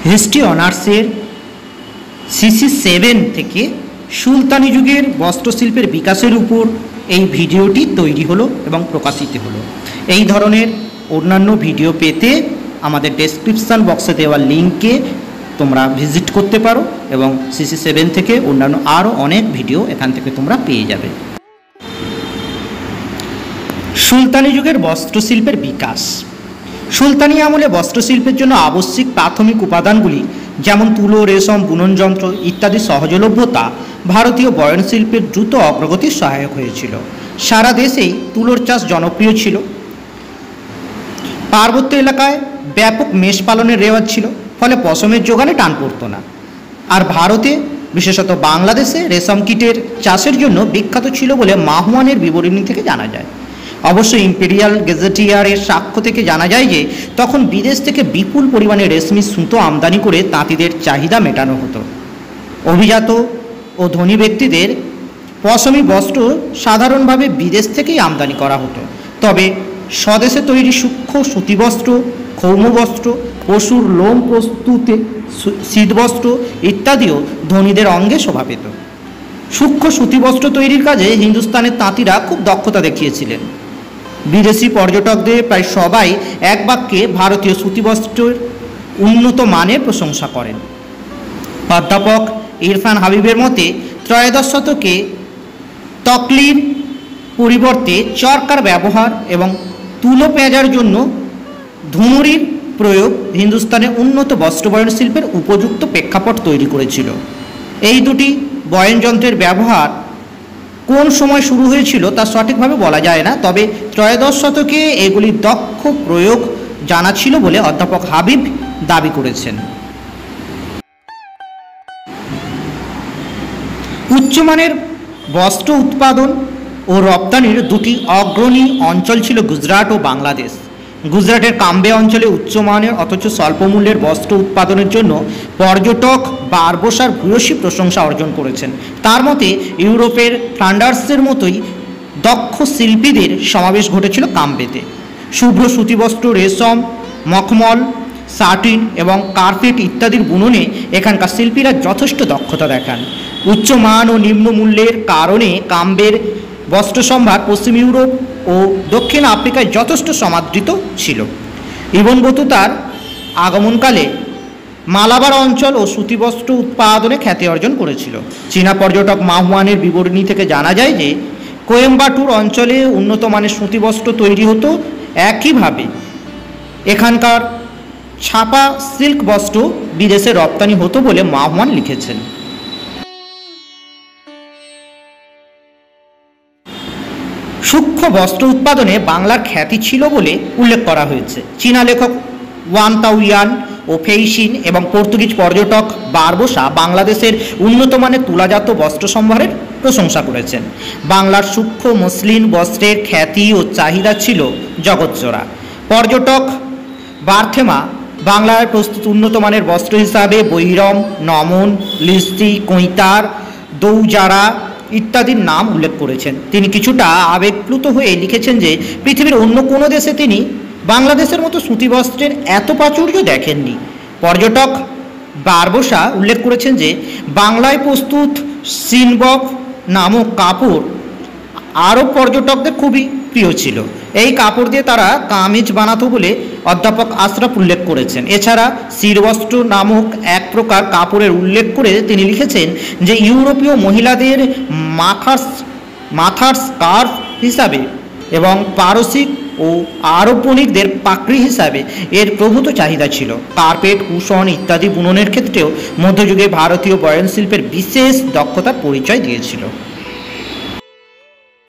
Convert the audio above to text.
History অনার্সের CC7 থেকে সুলতানি যুগের বস্ত্রশিল্পের বিকাশের উপর এই ভিডিওটি তৈরি হলো এবং প্রকাশিত হলো। এই ধরনের অন্যান্য ভিডিও পেতে আমাদের ডেসক্রিপশান বক্সে দেওয়া লিঙ্কে তোমরা ভিজিট করতে পারো এবং CC7 থেকে অন্যান্য আরও অনেক ভিডিও এখান থেকে তোমরা পেয়ে যাবে। সুলতানি যুগের বস্ত্রশিল্পের বিকাশ। সুলতানি আমলে বস্ত্রশিল্পের জন্য আবশ্যিক প্রাথমিক উপাদানগুলি যেমন তুলো, রেশম, বুনন যন্ত্র ইত্যাদি সহজলভ্যতা ভারতীয় বয়নশিল্পের দ্রুত অগ্রগতির সহায়ক হয়েছিল। সারা দেশেই তুলোর চাষ জনপ্রিয় ছিল। পার্বত্য এলাকায় ব্যাপক মেষ পালনের রেওয়াজ ছিল, ফলে পশমের যোগানে টান পড়ত না। আর ভারতে বিশেষত বাংলাদেশে রেশম কীটের চাষের জন্য বিখ্যাত ছিল বলে মাহুয়ানের বিবরণী থেকে জানা যায়। অবশ্য ইম্পেরিয়াল গেজেটিয়ারের সাক্ষ্য থেকে জানা যায় যে তখন বিদেশ থেকে বিপুল পরিমাণে রেশমি সুতো আমদানি করে তাঁতিদের চাহিদা মেটানো হতো। অভিজাত ও ধনী ব্যক্তিদের পশমি বস্ত্র সাধারণভাবে বিদেশ থেকেই আমদানি করা হতো। তবে স্বদেশে তৈরি সূক্ষ্ম সুতিবস্ত্র, ক্ষৌমবস্ত্র, পশুর লোম প্রস্তুতে শীতবস্ত্র ইত্যাদিও ধনীদের অঙ্গে শোভা পেত। সূক্ষ্ম সুতিবস্ত্র তৈরির কাজে হিন্দুস্তানের তাঁতিরা খুব দক্ষতা দেখিয়েছিলেন। বিদেশি পর্যটকদের প্রায় সবাই এক বাক্যে ভারতীয় সুতিবস্ত্রের উন্নত মানের প্রশংসা করেন। অধ্যাপক ইরফান হাবিবের মতে ত্রয়োদশ শতকে তকলির পরিবর্তে চরকার ব্যবহার এবং তুলো পেঁজার জন্য ধুনুরির প্রয়োগ হিন্দুস্তানের উন্নত বস্ত্রবয়ন শিল্পের উপযুক্ত প্রেক্ষাপট তৈরি করেছিল। এই দুটি বয়নযন্ত্রের ব্যবহার কোন সময় শুরু হয়েছিল তা সঠিকভাবে বলা যায় না, তবে ত্রয়োদশ শতকে এগুলির দক্ষ প্রয়োগ জানা ছিল বলে অধ্যাপক হাবিব দাবি করেছেন। উচ্চমানের বস্ত্র উৎপাদন ও রপ্তানির দুটি অগ্রণী অঞ্চল ছিল গুজরাট ও বাংলাদেশ। গুজরাটের কাম্বে অঞ্চলে উচ্চমানের অথচ স্বল্পমূল্যের বস্ত্র উৎপাদনের জন্য পর্যটক বারবোসার ভূয়সী প্রশংসা অর্জন করেছেন। তার মতে ইউরোপের ফ্লান্ডার্সের মতোই দক্ষ শিল্পীদের সমাবেশ ঘটেছিল কাম্বেতে। শুভ্র সুতিবস্ত্র, রেশম, মখমল, সাটিন এবং কার্পেট ইত্যাদির বুননে এখানকার শিল্পীরা যথেষ্ট দক্ষতা দেখান। উচ্চমান ও নিম্ন মূল্যের কারণে কাম্বের বস্ত্র সম্ভার পশ্চিম ইউরোপ ও দক্ষিণ আফ্রিকায় যথেষ্ট সমাদৃত ছিল। ইবন বতুতার আগমনকালে মালাবার অঞ্চল ও সুতিবস্ত্র উৎপাদনে খ্যাতি অর্জন করেছিল। চীনা পর্যটক মাহুয়ানের বিবরণী থেকে জানা যায় যে কোয়েম্বাটুর অঞ্চলে উন্নত মানের সুতিবস্ত্র তৈরি হতো। একইভাবে এখানকার ছাপা সিল্ক বস্ত্র বিদেশে রপ্তানি হতো বলে মাহুয়ান লিখেছেন। সূক্ষ্ম বস্ত্র উৎপাদনে বাংলার খ্যাতি ছিল বলে উল্লেখ করা হয়েছে। চীনা লেখক ওয়ান তাওয়ান ও ফেইসিন এবং পর্তুগিজ পর্যটক বারবোসা বাংলাদেশের উন্নত মানের তুলাজাত বস্ত্র সম্ভারের প্রশংসা করেছেন। বাংলার সূক্ষ্ম মসলিন বস্ত্রের খ্যাতি ও চাহিদা ছিল জগৎজোড়া। পর্যটক বার্থেমা বাংলায় প্রস্তুত উন্নত মানের বস্ত্র হিসাবে বৈরম, নমন, লিস্তি, কৈতার, দৌজারা ইত্যাদির নাম উল্লেখ করেছেন। তিনি কিছুটা আবেগপ্লুত হয়ে লিখেছেন যে পৃথিবীর অন্য কোনো দেশে তিনি বাংলাদেশের মতো সুতিবস্ত্রের এত প্রাচুর্য দেখেননি। পর্যটক বারবোসা উল্লেখ করেছেন যে বাংলায় প্রস্তুত সিনবক নামক কাপড় আরব পর্যটকদের খুবই প্রিয় ছিল। এই কাপড় দিয়ে তারা কামিজ বানাতো বলে অধ্যাপক আশরাফ উল্লেখ করেছেন। এছাড়া শিরবস্ত্র নামক এক প্রকার কাপড়ের উল্লেখ করে তিনি লিখেছেন যে ইউরোপীয় মহিলাদের মাথার স্কার্ফ হিসাবে এবং পারসিক ও আরব বণিকদের পাকড়ি হিসাবে এর প্রভূত চাহিদা ছিল। কার্পেট, কুশন ইত্যাদি বুননের ক্ষেত্রেও মধ্যযুগে ভারতীয় বয়নশিল্পের বিশেষ দক্ষতার পরিচয় দিয়েছিল।